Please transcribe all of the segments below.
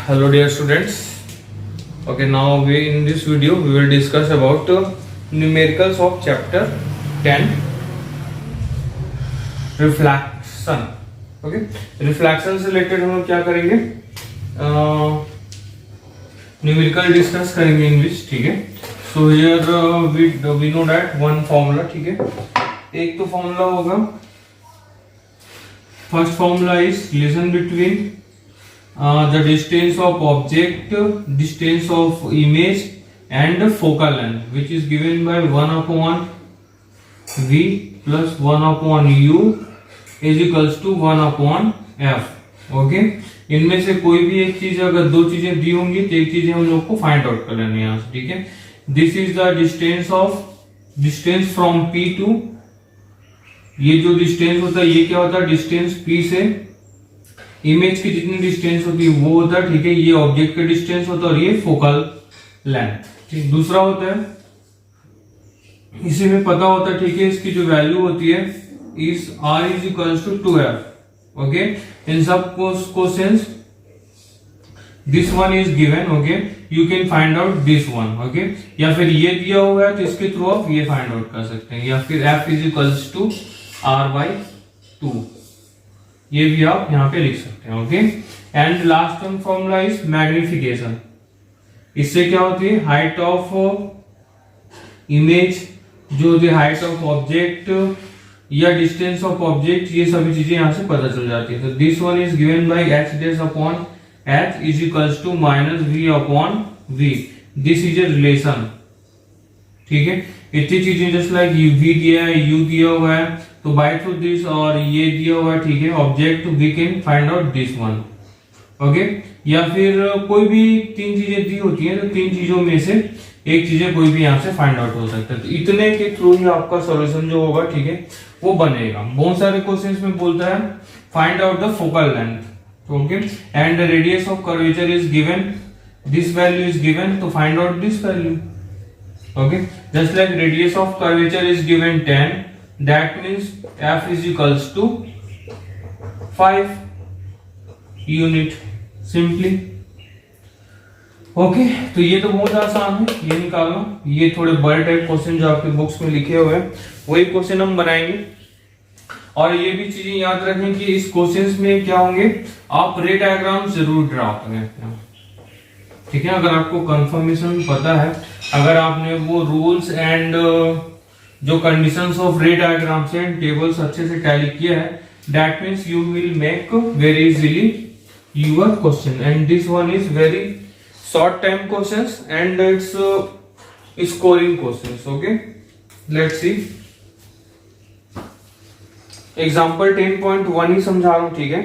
Hello dear students. Okay, now in this video we will discuss about numericals of chapter 10 reflection. Okay, reflection से related हम लोग क्या करेंगे, numerical discuss करेंगे English. ठीक है. So here we know that one formula. ठीक है. एक तो फॉर्मूला होगा, first formula is relation between the distance of object, distance of image and focal length, which is given by 1 upon v plus 1 upon u is equals to 1 upon f. Okay, इनमें से कोई भी एक चीज, अगर दो चीजें दी होंगी तो एक चीजें हम लोग को फाइंड आउट कर लेनी है यहाँ से. ठीक है. This is the distance from p to, ये जो डिस्टेंस होता है ये क्या होता है, डिस्टेंस p से इमेज की जितनी डिस्टेंस होती है वो होता है. ठीक है. ये ऑब्जेक्ट का डिस्टेंस होता है और ये फोकल लेंथ. ठीक. दूसरा होता है, इसी में पता होता है. ठीक है. इसकी जो वैल्यू होती है is r is equals to 2f. Okay, इन सब questions this one is given. Okay, you can find out this one. Okay, या फिर ये दिया हुआ है तो इसके थ्रू आप ये फाइंड आउट कर सकते हैं, या फिर f is equals to r/2, ये भी आप यहाँ पे लिख सकते हैं. Okay, and last one formula is magnification. इससे क्या होती है, हाइट ऑफ इमेज जो होती है, हाइट ऑफ ऑब्जेक्ट या डिस्टेंस ऑफ ऑब्जेक्ट, ये सभी चीजें यहाँ से पता चल जाती है. तो this one is given by h dash upon h is equals to minus v upon v. This is a relation. ठीक है. इतनी चीजें जस्ट लाइक v दिया है, u दिया हुआ है, तो बाय थ्रू दिस और ये दिया हुआ है. ठीक है. Object we can find out this one. Okay, या फिर कोई भी तीन चीजें दी होती हैं तो तीन चीजों में से एक चीजें कोई भी यहाँ से फाइंड आउट हो सकता है. तो इतने के थ्रू ही आपका सॉल्यूशन जो होगा, ठीक है, वो बनेगा. बहुत सारे क्वेश्चंस में बोलता है find out the focal length. Okay, and the radius of curvature is given, this value is given, तो find out this value. Okay, just like radius of curvature is given 10, that means f is equals to 5 unit simply. Okay, तो ये तो बहुत आसान है, ये निकालना. ये थोड़े बड़े टाइप क्वेश्चन जो आपके बुक्स में लिखे हुए हैं वही क्वेश्चन हम बनाएंगे. और ये भी चीजें याद रखें कि इस क्वेश्चंस में क्या होंगे, आप रे डायग्राम जरूर ड्रा करें. ठीक है. अगर आपको कंफर्मेशन पता है, अगर आपने वो रूल्स एंड जो कंडीशंस ऑफ रे डायग्राम्स एंड टेबल्स अच्छे से टैली किया है, that means you will make very easily your question. And this one is very short time questions and it's scoring questions. Okay, let's see. Example 10.1 ही समझा रहा हूं. ठीक है.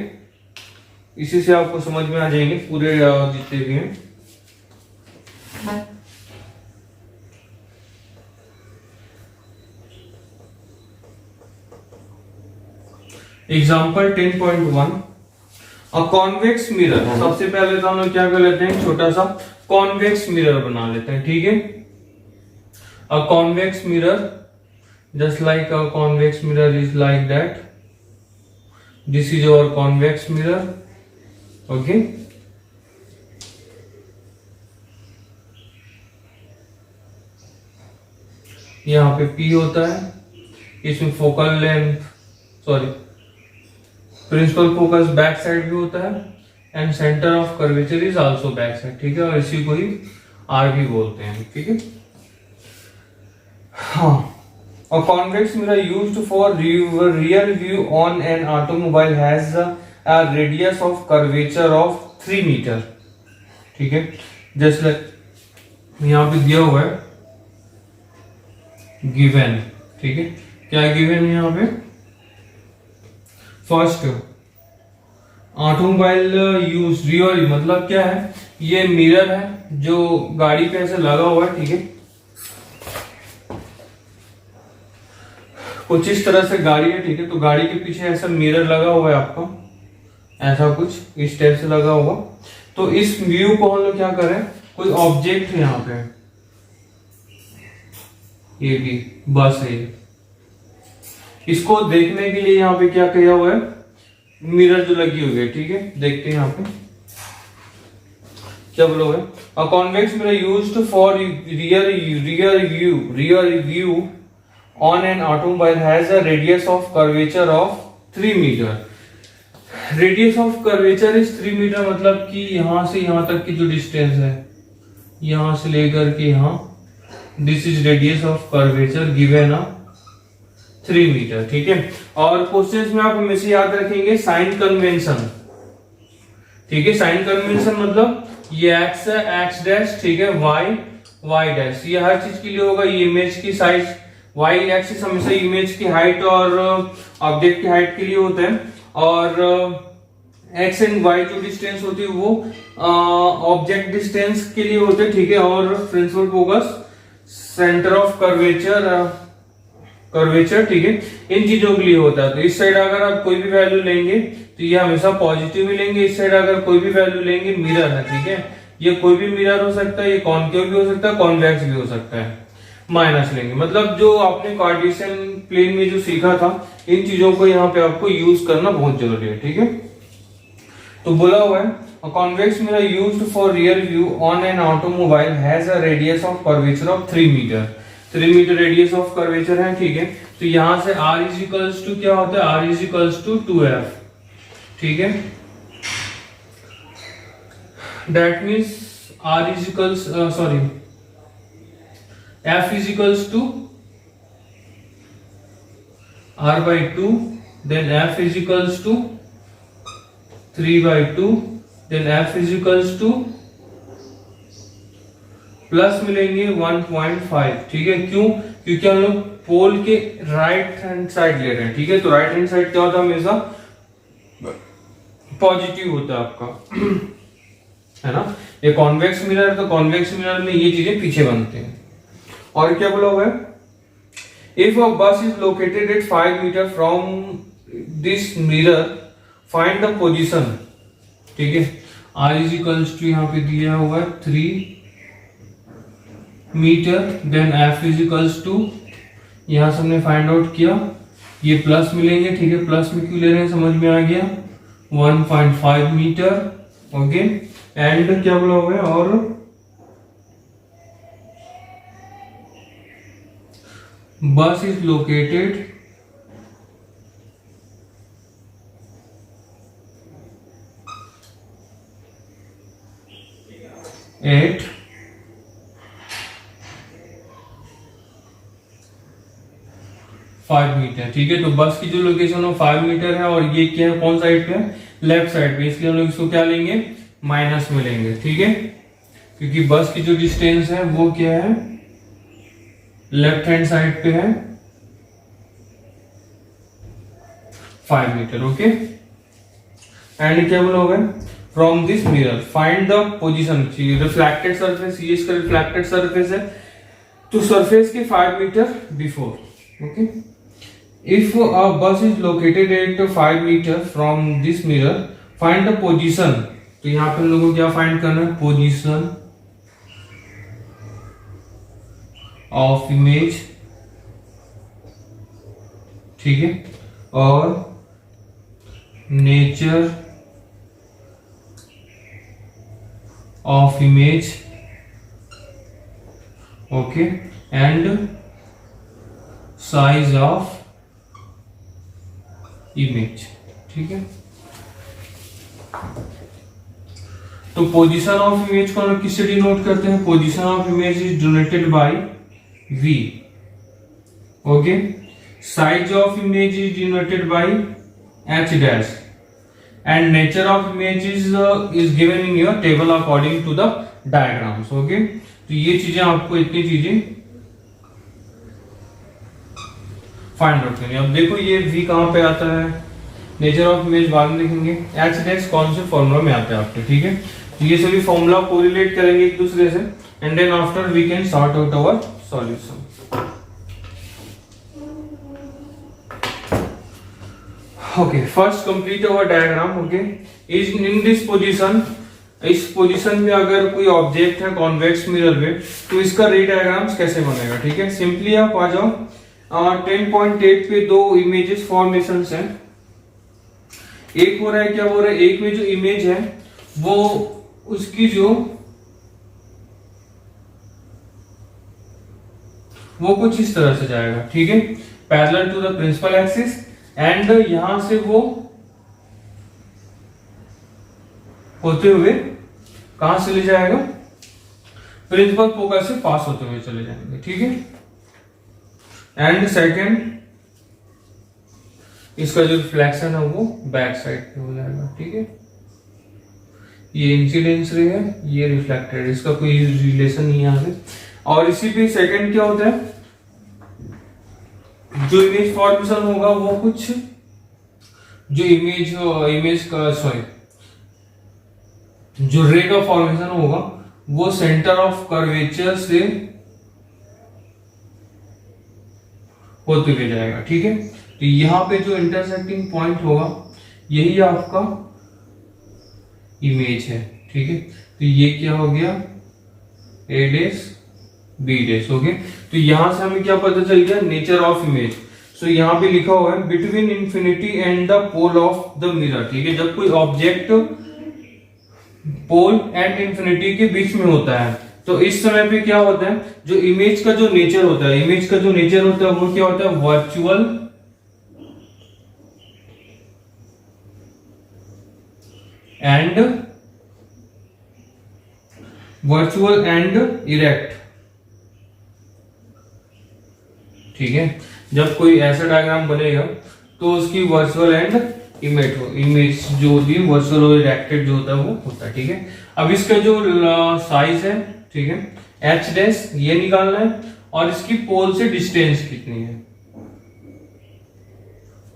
इसी से आपको समझ में आ जाएंगे पूरे जितने भी हैं. एग्जाम्पल 10.1, अ कॉन्वेक्स मिरर. सबसे पहले तो हम लोग क्या कर लेते हैं, छोटा सा कॉन्वेक्स मिरर बना लेते हैं. ठीक है. A convex mirror, just like a convex mirror is like that. This is our convex mirror. Okay, यहाँ पे P होता है, इसमें focal length, sorry, principal focus back side भी होता है, and center of curvature is also back side. ठीक है. और इसी को ही R भी बोलते हैं. ठीक है. हाँ, a convex mirror used for rear view on an automobile has a radius of curvature of 3 meter. ठीक है. जस्ट लाइक यहाँ पे दिया हुआ है गिवन. ठीक है. क्या गिवन है यहाँ पे, फर्स्ट ऑटोमोबाइल यूज रियर, मतलब क्या है, ये मिरर है जो गाड़ी पे ऐसे लगा हुआ है. ठीक है. कुछ इस तरह से गाड़ी है. ठीक है. तो गाड़ी के पीछे ऐसा मिरर लगा हुआ है आपका, ऐसा कुछ इस टाइप से लगा हुआ. तो इस व्यू को हम लोग क्या करें, कोई ऑब्जेक्ट है यहाँ पे, ये भी बस है, इसको देखने के लिए यहाँ पे क्या किया हुआ है, मिरर जो लगी हुई है. ठीक है. देखते हैं यहाँ पे क्या बोलोगे? A convex mirror used for rear view on an automobile has a radius of curvature of 3 meter. Radius of curvature is 3 meter, मतलब कि यहां से यहां तक की जो डिस्टेंस है, यहां से लेकर के यहां, this is radius of curvature given a 3 meter. ठीक है, और क्वेश्चंस में आप हमेशा याद रखेंगे साइन कन्वेंशन। ठीक है, साइन कन्वेंशन मतलब ये एक्स है, एक्स डैश, ठीक है, वाई, वाई डैश, ये हर चीज के लिए होगा। ये इमेज की साइज, वाई एक्सिस हमेशा इमेज की हाइट और ऑब्जेक्ट की हाइट के लिए होता है, और एक्स एंड वाई जो डिस्टेंस होती है वो ऑब्जेक्ट डिस्टेंस के लिए होते हैं। ठीक है, और principal focus, center of curvature, curvature, ठीक है, इन चीजों के लिए होता है। तो इस साइड अगर आप कोई भी वैल्यू लेंगे तो ये हमेशा पॉजिटिव ही लेंगे, इस साइड अगर कोई भी वैल्यू लेंगे, मिरर है, ठीक है, ये कोई भी मिरर हो सकता है, ये कॉनकेव भी हो सकता है, कॉन्वेक्स भी हो सकता है, माइनस लेंगे। मतलब जो आपने कार्टेशियन प्लेन में जो सीखा था, इन चीजों को यहाँ पे आपको यूज करना बहुत जरूरी है। ठीक है, तो बोला हुआ है a convex mirror used for rear view on an automobile has a radius of curvature of 3 meter। 3 meter radius of curvature है। ठीक है, तो यहां से r इज इक्वल्स टू क्या होता है, r is equals to 2f। ठीक है, that means r is equals f is equals to r by 2, then f is equals to 3 by 2, then f is equals to plus मिलेंगे 1.5। ठीक है, क्यों? क्योंकि हम लोग पोल के राइट हैंड साइड ले रहे हैं। ठीक है, तो राइट हैंड साइड क्या होता है, हमेशा पॉजिटिव होता है आपका, है ना। ये कॉन्वेक्स मिरर, तो कॉन्वेक्स मिरर में ये चीजें पीछे बनते हैं। और क्या बोला हुआ है, if a bus is located at 5 metre from this mirror find the position. ठीक है, r इज इक्वल्स टू यहाँ पे दिया हुआ है 3 meter, then f is equals to, यहां से हमने फाइंड आउट किया, ये प्लस मिलेंगे। ठीक है, प्लस में क्यों ले रहे हैं समझ में आ गया, 1.5 मीटर। ओके, एंड क्या बोला हुआ है, और बस इज लोकेटेड एट 5 मीटर। ठीक है, तो बस की जो लोकेशन है 5 मीटर है, और ये क्या है, कौन साइड पे है, लेफ्ट साइड पे, इसलिए हम लोग इसको क्या लेंगे, माइनस में लेंगे। ठीक है, क्योंकि बस की जो डिस्टेंस है वो क्या है, लेफ्ट हैंड साइड पे है 5 मीटर। ओके, एंड क्या बोला होगा, from this mirror find the position. Reflected surface, ये इसका रिफ्लेक्टेड सरफेस है, तो सरफेस के 5 metre before. Okay, if a bus is located at 5 metre from this mirror find the position. तो यहां पे हम लोगों को क्या फाइंड करना है, पोजीशन ऑफ इमेज। ठीक है, और nature of image. Okay, and size of image. ठीक है, तो पोजीशन ऑफ इमेज को हम किससे डिनोट करते हैं, position of image is denoted by v। Okay, size of image is denoted by h dash, and nature of image is given in your table according to the diagrams. Okay, तो ये चीजें आपको, इतनी चीजें find out करनी है। अब देखो ये v कहां पे आता है, नेचर ऑफ इमेज बाद में लिखेंगे, h डैश कौन से फॉर्मूला में आता है आपके। ठीक है, तो ये सभी फॉर्मूला कोरिलेट करेंगे एक दूसरे से, and then after we can sort out our solution. Okay, first complete our diagram. Okay, is in this position, इस पोजीशन में अगर कोई ऑब्जेक्ट है कॉन्वेक्स मिरर में, तो इसका रे डायग्राम्स कैसे बनेगा। ठीक है, सिंपली आप आ जाओ 10.8 पे दो इमेजेस फॉर्मेशंस हैं। एक हो रहा है, क्या हो रहा है, एक में जो इमेज है वो उसकी जो वो कुछ इस तरह से जाएगा, ठीक है, parallel to the principal axis, and यहां से वो होते हुए कहां से ले जाएगा, प्रिंसिपल फोकस से पास होते हुए चले जाएंगे, ठीक है। एंड सेकंड, इसका जो रिफ्लेक्शन है वो बैक साइड पे हो जाएगा, ठीक है। ये इंसिडेंस रे है, ये रिफ्लेक्टेड, इसका कोई रिलेशन नहीं है यहाँ से। और इसी पे सेकंड क्या होता है, जो इमेज फॉर्मेशन होगा वो कुछ जो इमेज का जो रे का फॉर्मेशन होगा वो सेंटर ऑफ कर्वेचर से होते हुए जाएगा, ठीक है। तो यहां पे जो इंटरसेक्टिंग पॉइंट होगा यही आपका इमेज है, ठीक है। तो ये क्या हो गया, ए डेस बी डेस हो गया। तो यहां से हमें क्या पता चल गया, नेचर ऑफ इमेज। सो यहां पे लिखा हुआ है between infinity and the pole of the mirror, ठीक है। जब कोई ऑब्जेक्ट पोल एंड इंफिनिटी के बीच में होता है तो इस समय पे क्या होता है, जो इमेज का जो नेचर होता है, इमेज का जो नेचर होता है वो क्या होता है, वर्चुअल एंड इरेक्ट, ठीक है। जब कोई ऐसा डायग्राम बनेगा तो उसकी वर्चुअल एंड इमेज जो होती है वर्चुअल और इरेक्टेड जो होता है वो होता है, ठीक है। अब इसका जो साइज है, ठीक है, एच डैश ये निकालना है और इसकी पोल से डिस्टेंस कितनी है,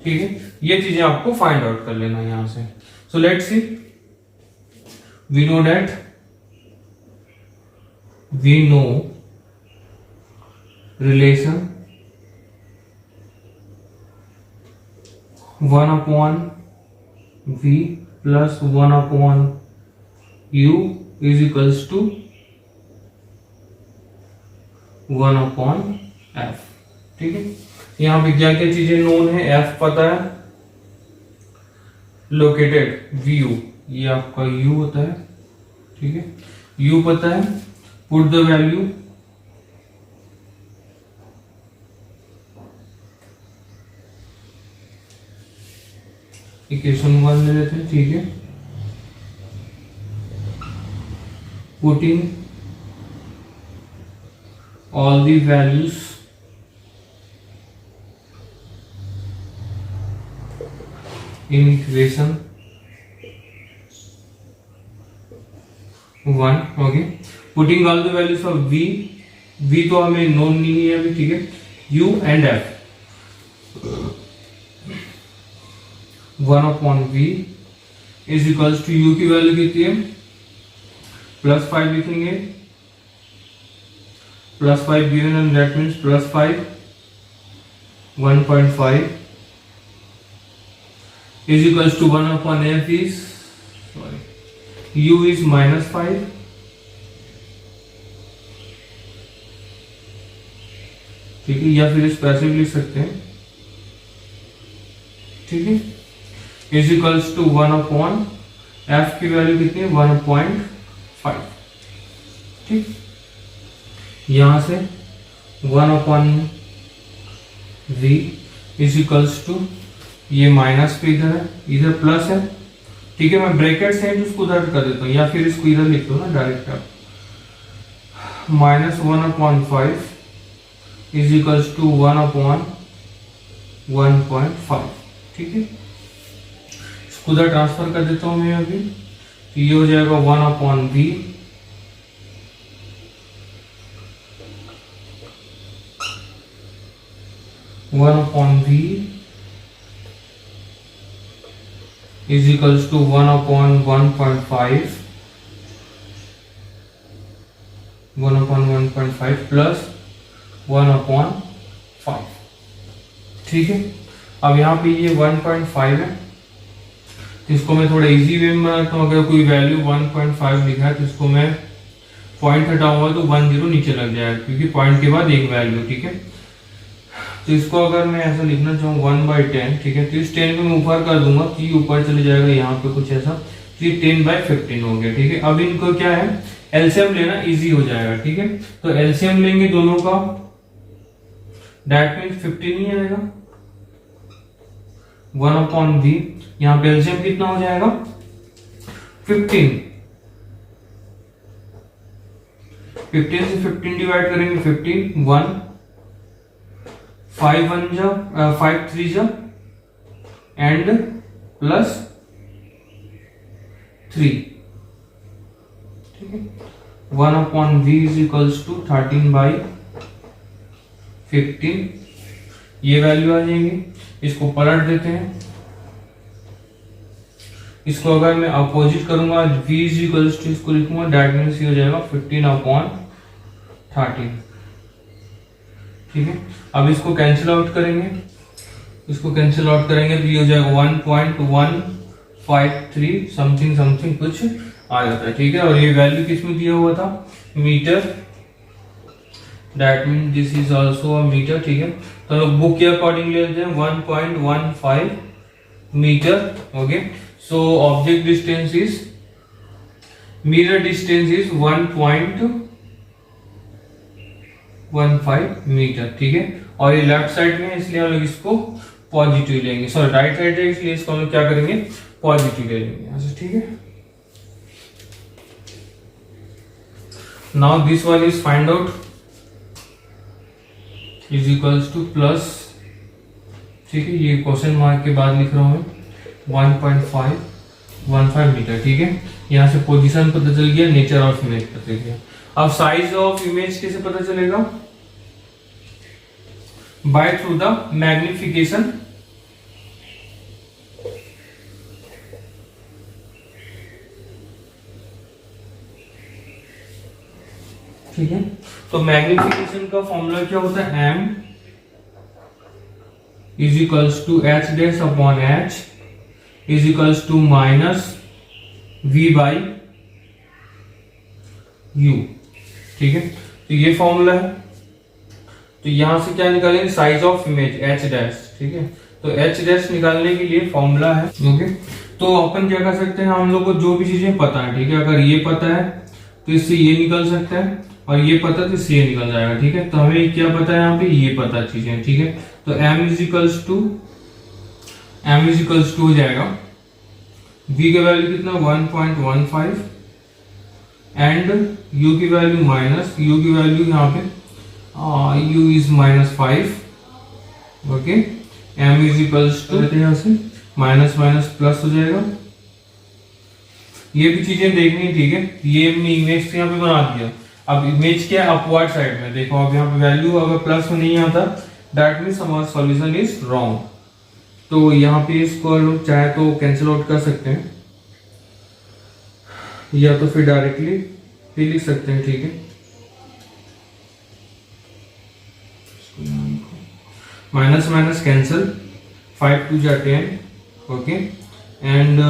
ठीक है। ये चीजें आपको फाइंड आउट कर लेना यहां से। So let's see, we know that we know relation 1 upon v plus 1 upon u is equals to 1 upon f, ठीक है। यहां पे क्या क्या चीजें नोन है, f पता है, लोकेटेड vu ये आपका u होता है, ठीक है, u पता है, put the value इक्वेशन 1 ले लेते हैं, ठीक है। putting all the values in equation 1, okay. Putting all the values of v तो हमें नोन नहीं है अभी, ठीक है, u and f, 1 upon v is equals to u की वैल्यू कितनी है, +5 लिखेंगे, +5 given and that means +5 1.5 is equals to 1 upon f is u is -5, ठीक है, या फिर इस पैसे भी लिख सकते हैं, ठीक है, is equals to 1 upon f की वैल्यू कितनी है 1.5, ठीक। यहां से 1 upon v is equals to, ये माइनस पे इधर है, इधर प्लस है, ठीक है। मैं ब्रैकेट से उसको उधर कर देता हूं या फिर इसको इधर लिख दो ना डायरेक्ट आप, -1/5 इज इक्वल्स टू 1/1.5, ठीक है। इसको उधर ट्रांसफर कर देता हूं मैं अभी, तो ये हो जाएगा 1/v 1/v is equals to 1/1.5 1/1.5 plus 1/5, ठीक है। अब यहाँ पे ये 1.5 है, तो इसको मैं थोड़ा इजी वे में बनाता हूँ। अगर कोई वैल्यू 1.5 लिखा है तो इसको मैं पॉइंट हटाऊंगा तो 10 नीचे लग जाएगा, क्योंकि पॉइंट के बाद एक वैल्यू, ठीक है। तो इसको अगर मैं ऐसा लिखना चाहूँ 1/10, ठीक है, तो इस 10 को मैं ऊपर कर दूंगा तो ये ऊपर चले जाएगा यहाँ पे कुछ ऐसा, तो ये 10/15 हो गया, ठीक है। अब इनको क्या है, एलसीएम लेना इजी हो जाएगा, ठीक है। तो एलसीएम लेंगे दोनों का, दैट मीन्स 15 ही आएगा 1/v। यहाँ पे एलसीएम कितना हो जाएगा 15 से 15 डिवाइड करेंगे 15 1 5 1 जा 5 3 जा एंड प्लस 3, ठीक है। 1/v इज इक्वल्स टू 13/15, ये वैल्यू आ जाएंगी। इसको पलट देते हैं, इसको अगर मैं अपोजिट करूंगा v इज इक्वल्स टू इसको लिखूंगा दैट मीन्स ये हो जाएगा 15/13, ठीक है। अब इसको कैंसिल आउट करेंगे, इसको कैंसिल आउट करेंगे तो ये हो जाएगा 1.153 समथिंग समथिंग कुछ आ जाता है, ठीक है। और ये वैल्यू किसमें दिया हुआ था meter, that mean this is also a meter, ठीक है। तो लोग बुक के अकॉर्डिंग लेते हैं 1.15 meter, okay. So object distance is mirror distance is 1.15 meter, ठीक है। और ये लेफ्ट साइड में है इसलिए हम लोग इसको पॉजिटिव लेंगे, सॉरी राइट साइड है इसलिए इसको हम लोग क्या करेंगे पॉजिटिव ले लेंगे ऐसे, ठीक है। Now this one is find out is equals two plus, ठीक है। ये क्वेश्चन मार्क के बाद लिख रहा हूं 1.515 मीटर, ठीक है। यहां से पोजीशन पता चल गया, नेचर ऑफ इमेज पता चल गया। अब साइज ऑफ इमेज कैसे पता चलेगा, बाय थ्रू द मैग्निफिकेशन, ठीक है। तो मैग्निफिकेशन का फॉर्मूला क्या होता है, m is equals to h dash upon h is equals to minus v by u, ठीक है। तो ये फॉर्मूला है। तो यहां से क्या निकालेंगे size of image h dash, ठीक है। तो h डैश निकालने के लिए फॉर्मूला है, ओके। तो अपन क्या कर सकते हैं, हम लोग को जो भी चीजें पता है, ठीक है। अगर ये पता है तो इससे ये निकल सकता है, और ये पता है तो इससे ये निकल जाएगा, ठीक है। तो हमें क्या पता है यहाँ पे, ये पता चीजें, ठीक है। तो m इज इक्वल्स टू हो जाएगा v का वैल्यू कितना 1.15 एंड u की वैल्यू माइनस, u की वैल्यू यहाँ पे u is -5, okay. m is equals to यहाँ से माइनस माइनस प्लस हो जाएगा। ये भी चीजें देखनी, ठीक है। ये हमने इमेज यहाँ पे बना दिया। अब इमेज क्या है अपवर्ड साइड में, देखो अब यहाँ पे वैल्यू अगर प्लस में नहीं आता दैट मीन्स हमारा सॉल्यूशन इज रॉन्ग। तो यहाँ पे इसको लोग चाहे तो कैंसिल आउट कर सकते हैं, या तो फिर डायरेक्टली भी लिख सकते हैं, ठीक है। माइनस माइनस कैंसिल, 5 2 जा 10, ओके, एंड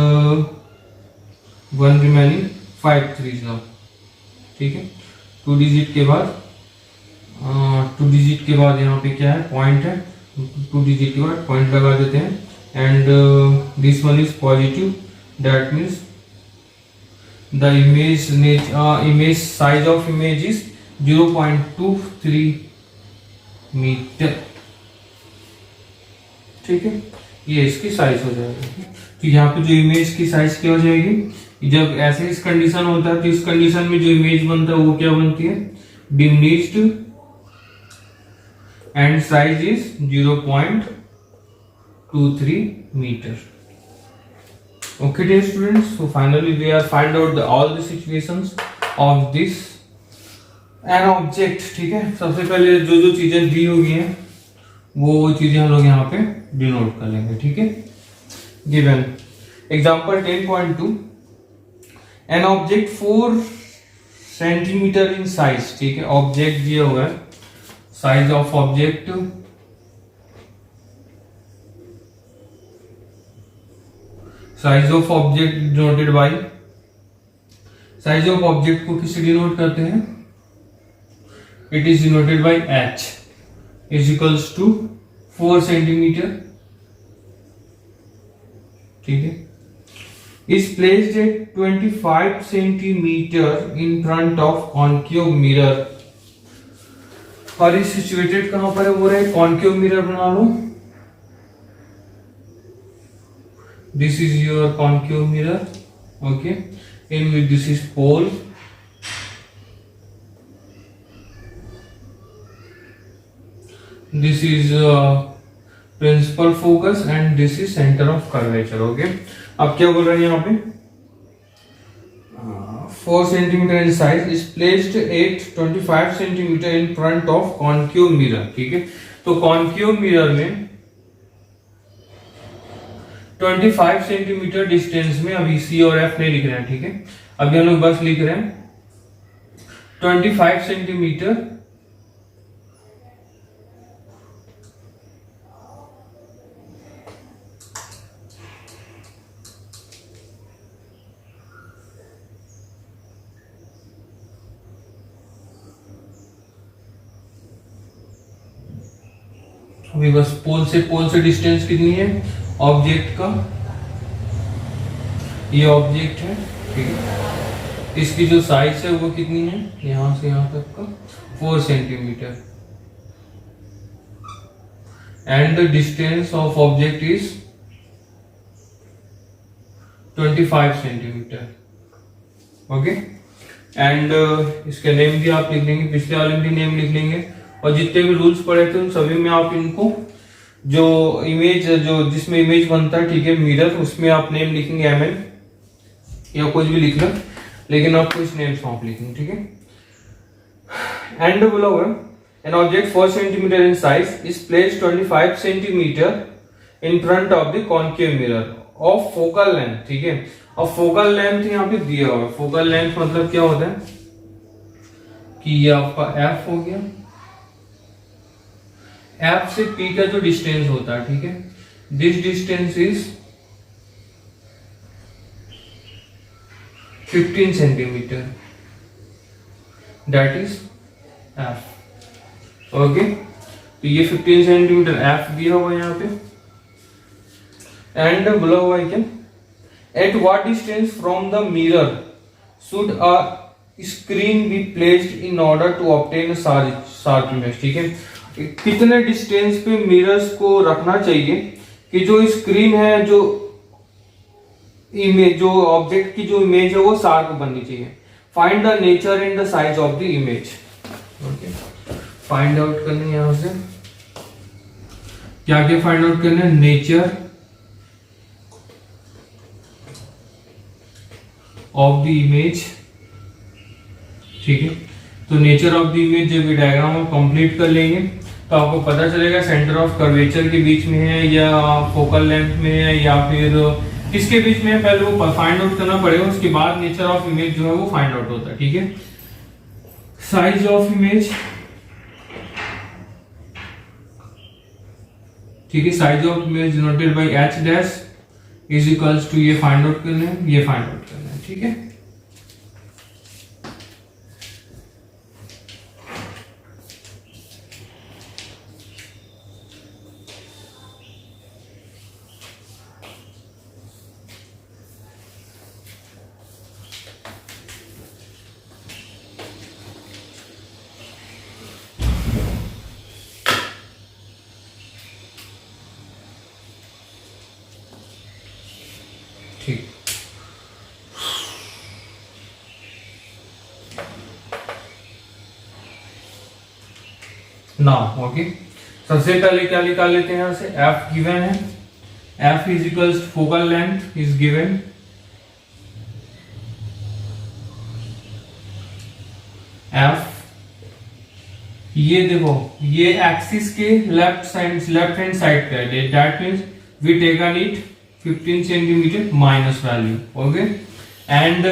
1 रिमेनिंग 5 3 नाउ, ठीक है। 2 डिजिट के बाद 2 डिजिट के बाद यहाँ पे क्या है पॉइंट है, 2 डिजिट के बाद पॉइंट लगा देते हैं and this one is positive, that means the image size of image is 0.23 meter, ठीक है। ये इसकी साइज हो जाएगी। तो यहाँ पे जो इमेज की साइज क्या हो जाएगी, जब ऐसे इस कंडीशन होता है तो इस कंडीशन में जो इमेज बनता है वो क्या बनती है diminished and size is 0.23 meter. Okay dear students, so finally we have find out all the situations of this an object, ठीक है। सबसे पहले जो जो चीजें दी हुई हैं वो चीजें हम लोग यहाँ पे डिनोट कर लेंगे, ठीक है। Given example 10.2 an object 4 centimetre in size, ठीक है। ऑब्जेक्ट दिया हुआ है, size of object size of object denoted by, size of object को किससे डिनोट करते हैं, it is denoted by h is equals to 4 centimeter, ठीक है। Is placed at 25 centimetre in front of concave mirror, और ये सिचुएटेड कहां पर है, वो रहे कॉन्केव मिरर बना लो। This is your concave mirror, okay, in which this is pole, this is principal focus and this is centre of curvature, okay. अब क्या बोल रहे हैं यहाँ पे, 4 centimetre in size is placed at 25 centimetre in front of concave mirror, ठीक है। तो कॉन्केव मिरर में 25 सेंटीमीटर डिस्टेंस में, अभी सी और एफ नहीं लिख रहे हैं, ठीक है, अभी हम लोग बस लिख रहे हैं 25 सेंटीमीटर अभी बस पोल से डिस्टेंस कितनी है ऑब्जेक्ट का, ये ऑब्जेक्ट है, ठीक है, इसकी जो साइज है वो कितनी है, यहां से यहां तक का 4 centimetre, and the distance of object is 25 centimeter, okay. And इसके नेम भी आप लिख लेंगे, पिछले वाले में भी नेम लिख लेंगे, और जितने भी रूल्स पढ़े थे उन सभी में आप इनको, जो इमेज, जो जिसमें इमेज बनता है, ठीक है, मिरर, उसमें आप नेम लिखेंगे ml या कुछ भी लिख लो, लेकिन आपको इस नेम से आप लिखेंगे, ठीक है। एंड बोला हुआ N object 4 centimetre in size is placed 25 centimetre in front of the concave mirror of focal length, ठीक है। और फोकल लेंथ यहाँ पे दिया हुआ है, फोकल लेंथ मतलब क्या होता है कि ये आपका f हो गया, एफ से पी का जो डिस्टेंस होता है, ठीक है, this distance is 15 centimetre, that is F, okay. तो ये 15 सेंटीमीटर एफ दिया हुआ है यहाँ पे, एंड बोला हुआ है क्या, at what distance from the mirror should a screen be placed in order to obtain sharp image, ठीक है। कितने डिस्टेंस पे मिरर्स को रखना चाहिए कि जो स्क्रीन है, जो इमेज, जो ऑब्जेक्ट की जो इमेज है वो शार्प बननी चाहिए। Find the nature and the size of the image, okay. Find out करने यहां से क्या क्या फाइंड आउट करना है, नेचर ऑफ द इमेज, ठीक है। तो नेचर ऑफ द इमेज जब ये डायग्राम हम कंप्लीट कर लेंगे तो आपको पता चलेगा सेंटर ऑफ कर्वेचर के बीच में है या फोकल लेंथ में है या फिर किसके बीच में है, पहले वो फाइंड आउट करना पड़ेगा, उसके बाद नेचर ऑफ इमेज जो है वो फाइंड आउट होता है, ठीक है। साइज ऑफ इमेज, ठीक है, size of image denoted by h dash is equals to, ये फाइंड आउट करना है, ये फाइंड आउट करना है, ठीक है। ठीक, नाउ ओके, सबसे पहले क्या निकाल लेते हैं, यहां से f गिवन है, f is equals focal length is given, f, ये देखो ये एक्सिस के लेफ्ट हैंड साइड का है, that means we taken it 15 centimeter minus value, okay. And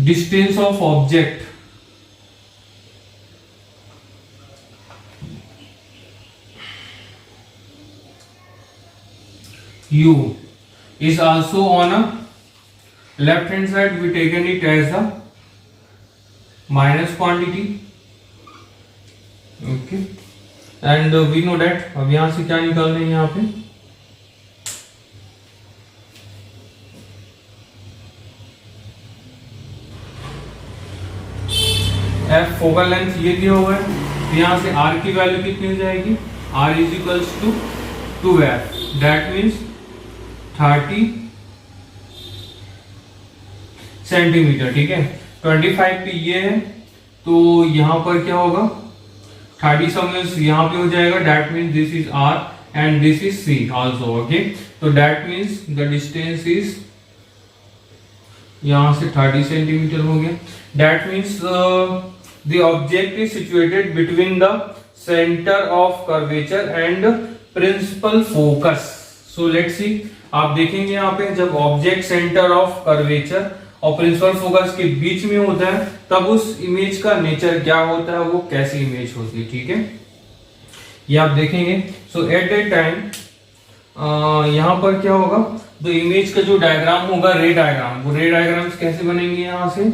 distance of object u is also on a left hand side, we taken it as a minus quantity, okay, and we know that, अब यहां से क्या निकालना है, यहाँ पे F focal length ये दिया हुआ है, तो यहाँ से आर की वैल्यू कितनी हो जाएगी, r is equals to 2f, that means 30 centimeter. ठीक है, 25 पे ये है, तो यहाँ पर क्या होगा 30 समझ यहाँ पे हो जाएगा, that means this is R and this is C also. Okay, तो that means the distance is यहाँ से 30 सेंटीमीटर हो गया। That means the object is situated between the centre of curvature and principal focus. So let's see, आप देखेंगे यहाँ पे जब ऑब्जेक्ट सेंटर ऑफ कर्वेचर और प्रिंसिपल फोकस के बीच में होता है तब उस इमेज का नेचर क्या होता है, वो कैसी इमेज होती है। ठीक है, ये आप देखेंगे। सो एट दैट टाइम यहाँ पर क्या होगा, तो इमेज का जो डायग्राम होगा रे डायग्राम, वो रे डायग्राम्स कैसे बनेंगे, यहाँ से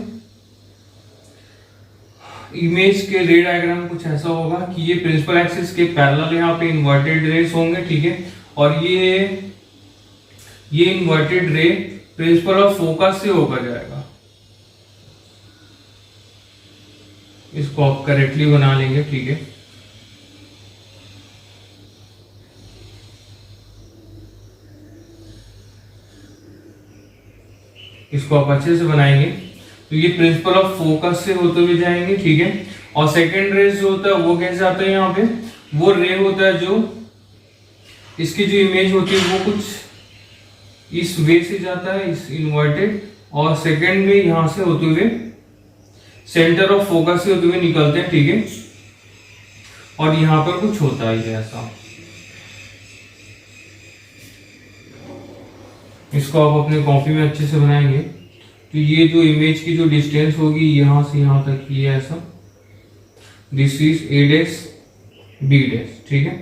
इमेज के रे डायग्राम कुछ ऐसा होगा कि ये प्रिंसिपल एक्सिस के पैरेलल यहाँ पे इन्वर्टेड रेस होंगे। ठीक है, और ये इन्वर्टेड रे प्रिंसिपल ऑफ फोकस से होकर जाएगा। इसको आप करेक्टली बना लेंगे। ठीक है, इसको आप अच्छे से बनाएंगे, तो ये प्रिंसिपल ऑफ फोकस से होते हुए जाएंगे। ठीक है, और सेकेंड रे जो होता है वो कैसे आता है, यहाँ पे वो रे होता है जो इसकी जो इमेज होती है वो कुछ इस वे से जाता है, इस इन्वर्टेड, और सेकेंड में यहां से होते हुए सेंटर ऑफ फोकस से होते हुए निकलते हैं। ठीक है, और यहां पर कुछ होता है ऐसा। इसको आप अपने कॉपी में अच्छे से बनाएंगे, तो ये जो इमेज की जो डिस्टेंस होगी यहां से यहां तक, ये ऐसा, this is A dash B dash. ठीक है,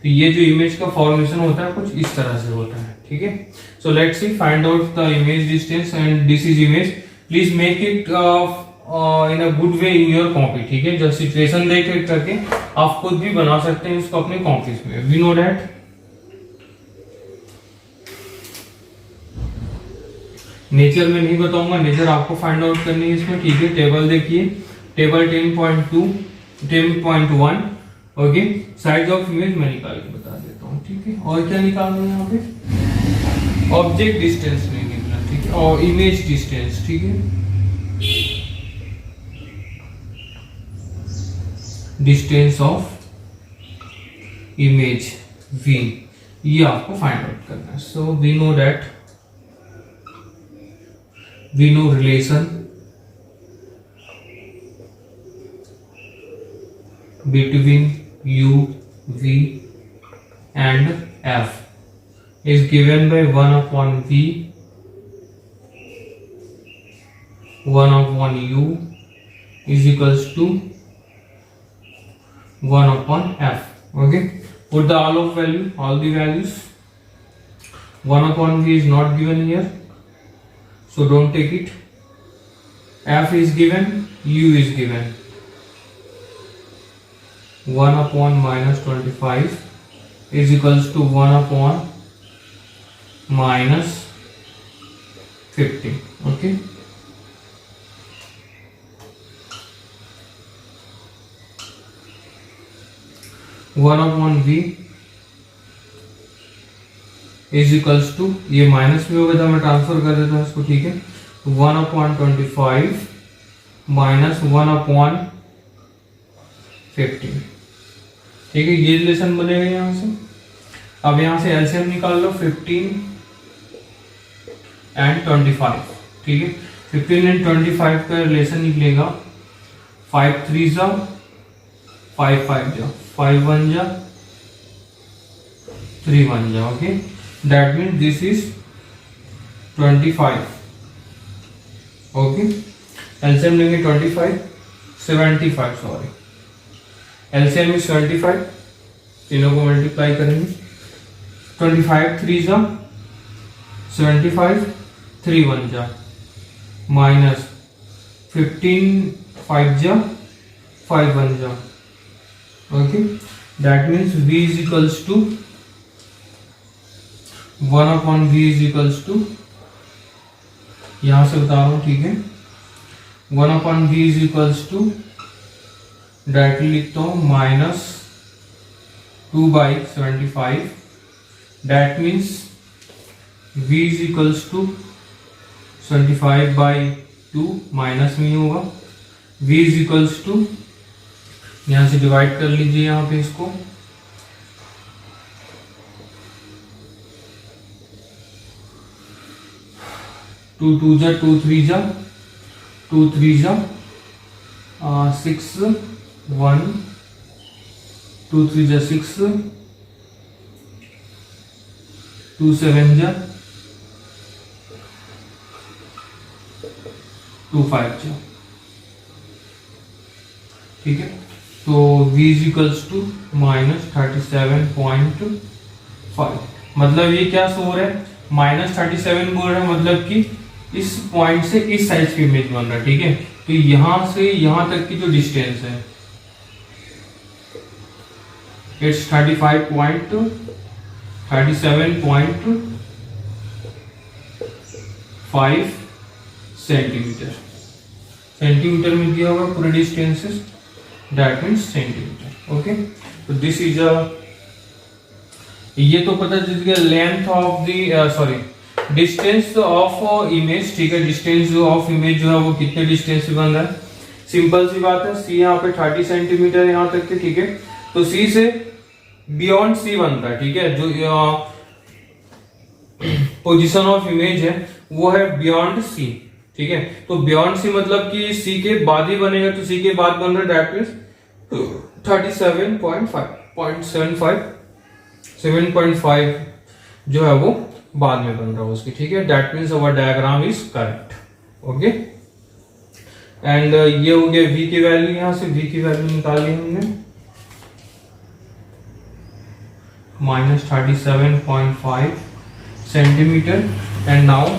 तो ये जो इमेज का फॉर्मेशन होता है कुछ इस तरह से होता है। ठीक है, सो let's C, find out the image distance and this is image. Please make it in a good way in your copy. ठीक है, जब सिचुएशन देख करके आप खुद भी बना सकते हैं इसको अपने कॉपीज में। वी नो दैट नेचर में नहीं बताऊंगा, नेचर आपको फाइंड आउट करनी है इसमें। ठीक है, टेबल देखिए, table 10.2 10.1। Okay, size of image मैं निकाल के बता देता हूँ। ठीक है, और क्या निकालना है यहाँ पे, ऑब्जेक्ट डिस्टेंस नहीं निकला। ठीक है, और इमेज डिस्टेंस। ठीक है, डिस्टेंस ऑफ इमेज v, ये आपको फाइंड आउट करना है। So we know that, we know relation between u, v and f is given by 1 upon v, 1 upon u is equals to 1 upon f. Okay, put the all the values. 1 upon v is not given here, so don't take it. F is given, u is given. 1 upon minus 25 is equals to 1 upon minus 50. Okay, one upon v is equals to, ये minus में होगा जब मैं transfer कर देता हूँ इसको। ठीक है, 1/25 माइनस 1/50। ठीक है, ये रिलेशन बनेगा यहाँ से। अब यहाँ से एलसीएम निकाल लो, 15 एंड 25। ठीक है, 15 एंड 25 का रिलेशन निकलेगा 5 3 जा 5 5 जा 5 1 जा 3 1 जा। Okay, that means this is 25। Okay, LCM लेंगे 25 75, सॉरी एलसीएम इज 75, तीनों को मल्टीप्लाई करेंगे। 25 3 जा 75, 3 1 जा माइनस 15 5 जा 5 1 जा। Okay, that means v is equals to 1 upon v is equals to, यहां से बता रहा हूं। ठीक है, 1 upon v is equals to directly लिखता हूँ -2/75, that means v is equals to 75/2, minus में ही होगा, v इज इक्वल्स टू, यहां से डिवाइड कर लीजिए यहाँ पे इसको, 2 2 जा 2 3 जा 2 3 जा 6 1 2 3 जा 6 2 7 जा 2 5 जा, ठीक है। तो v इज इक्वल्स टू -37.5, मतलब ये क्या सो रहा है, -37 बोल रहा है, मतलब कि इस पॉइंट से इस साइज की इमेज बन रहा है, ठीक है। तो यहां से यहां तक की जो डिस्टेंस है इट्स 37.5 सेंटीमीटर, सेंटीमीटर में दिया होगा पूरे distances, that means centimetre, okay. तो दिस इज अ, ये तो पता चल गया length of the sorry distance of image, ठीक है। डिस्टेंस ऑफ इमेज जो है वो कितने डिस्टेंस से बन रहा है, सिंपल सी बात है, सी यहाँ पे 30 सेंटीमीटर यहाँ तक के, ठीक है। तो सी से बियॉन्ड सी बन रहा है, ठीक है। जो पोजीशन ऑफ इमेज है वो है बियॉन्ड सी, ठीक है। तो बियॉन्ड सी मतलब कि सी के बाद ही बनेगा, तो सी के बाद बन रहा है, दैट मीन्स 7.5 जो है वो बाद में बन रहा है उसकी, ठीक है। That means our diagram is correct, okay. And ये हो गया v की वैल्यू, यहां से v की वैल्यू निकाली हमने -37.5 centimetre. And now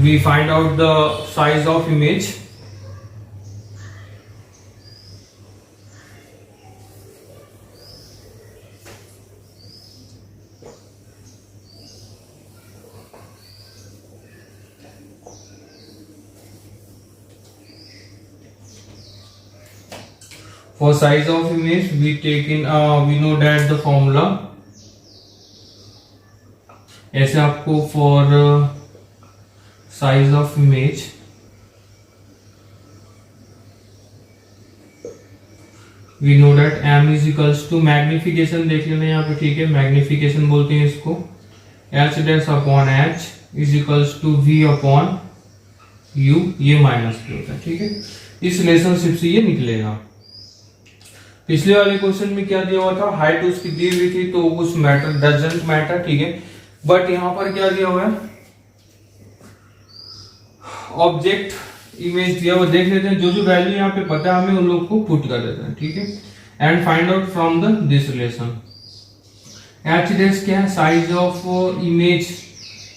we find out the size of image. For size of image we take in we know that the formula, ऐसे आपको for size of image we know that m is equals to magnification देख लेना यहाँ पे, ठीक है। Magnification बोलते हैं इसको, h dash upon h is equals to v upon u, ये माइनस के होता है, ठीक है। इस रिलेशनशिप से ये निकलेगा। पिछले वाले क्वेश्चन में क्या दिया हुआ था, हाइट उसकी दी हुई थी, तो उस मैटर डजंट मैटर, ठीक है। बट यहां पर क्या दिया हुआ है, ऑब्जेक्ट इमेज दिया हुआ, देख लेते हैं। जो जो वैल्यू यहाँ पे पता है हमें उन लोग को पुट कर देते हैं, ठीक है। And find out from the this relation. H dash क्या है, साइज ऑफ इमेज,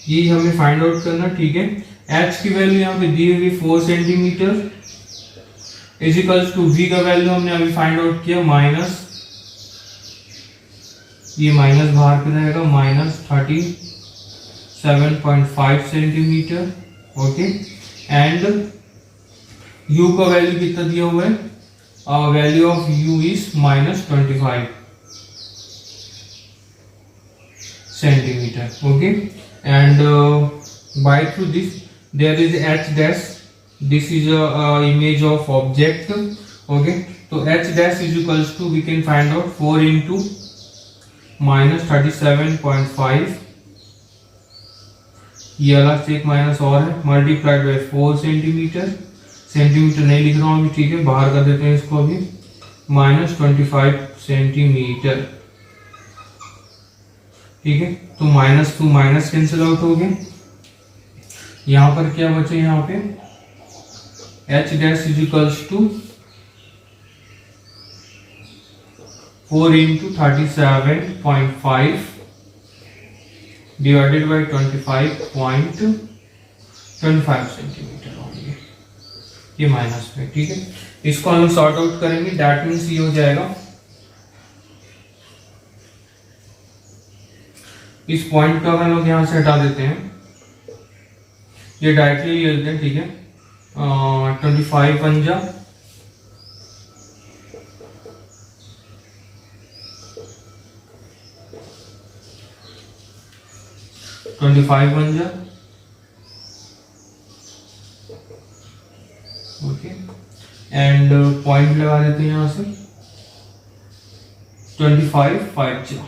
ये हमें फाइंड आउट करना, ठीक है। एच की वैल्यू यहाँ पे दी हुई 4 centimeter is equals to v का वैल्यू हमने अभी फाइंड आउट किया माइनस, ये माइनस बाहर पे रहेगा, -37.5 सेंटीमीटर, ओके। एंड u का वैल्यू कितना दिया हुआ है, value of u is -25 centimeter, okay. And by through this there is h dash, this is a image of object, okay। तो h dash is equals to, we can find out 4 into -37.5, ये अलग से एक minus और है, multiplied by 4 centimetre, centimetre नहीं लिख रहा हूं अभी, ठीक है, बाहर कर देते हैं इसको अभी, -25 सेंटीमीटर, ठीक है। तो minus two minus cancel out हो गया, यहां पर क्या बचे, यहाँ पे h dash is equals to 4 into 37.5 divided by 25.25 centimetre होंगे, ये माइनस में, ठीक है। इसको हम सॉर्ट आउट करेंगे, दैट मीन्स ये हो जाएगा, इस पॉइंट को हम लोग यहां से हटा देते हैं, ये डायरेक्टली ले लेते हैं, ठीक है। 25 पंजा 25 पंजा, ओके, एंड पॉइंट लगा देते हैं यहां से 25 5 जा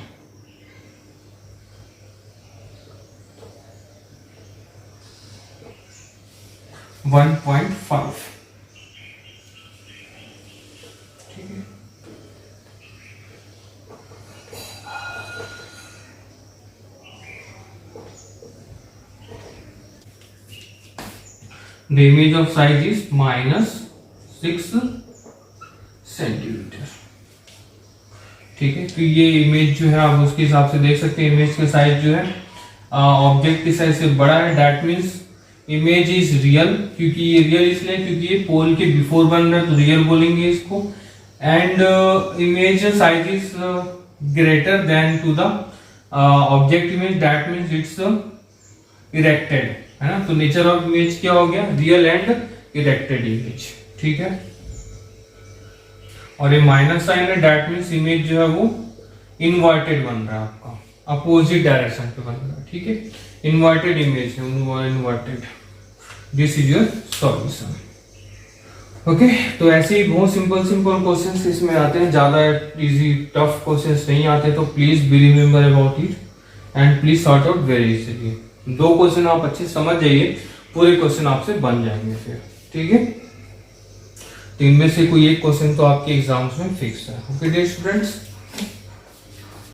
1.5, ठीक है। The image of size is -6 centimetre, ठीक है। तो ये इमेज जो है आप उसके हिसाब से देख सकते हैं, इमेज का साइज जो है ऑब्जेक्ट की साइज से बड़ा है, that means image is real, क्योंकि ये रियल इसलिए क्योंकि ये पोल के बिफोर बन रहा है तो रियल बोलेंगे इसको। And image size is greater than to the object image, that means it's erected, है ना। तो नेचर ऑफ इमेज क्या हो गया, रियल एंड इरेक्टेड इमेज, ठीक है। और ये माइनस साइन है, दैट मीन्स इमेज जो है वो इनवर्टेड बन रहा है, आपका अपोजिट डायरेक्शन पे बन रहा है, ठीक है। इनवर्टेड इमेज है, inverted. This is your solution, okay. तो ऐसे ही बहुत सिंपल सिंपल क्वेश्चंस इसमें आते हैं, ज्यादा इजी टफ क्वेश्चंस नहीं आते, तो please be remember about it and please sort out very easily. 2 question आप अच्छे समझ जाइए, पूरे क्वेश्चन आपसे बन जाएंगे फिर, ठीक है। तो इनमें से कोई एक क्वेश्चन तो आपके एग्जाम्स में फिक्स है, ओके डियर स्टूडेंट्स।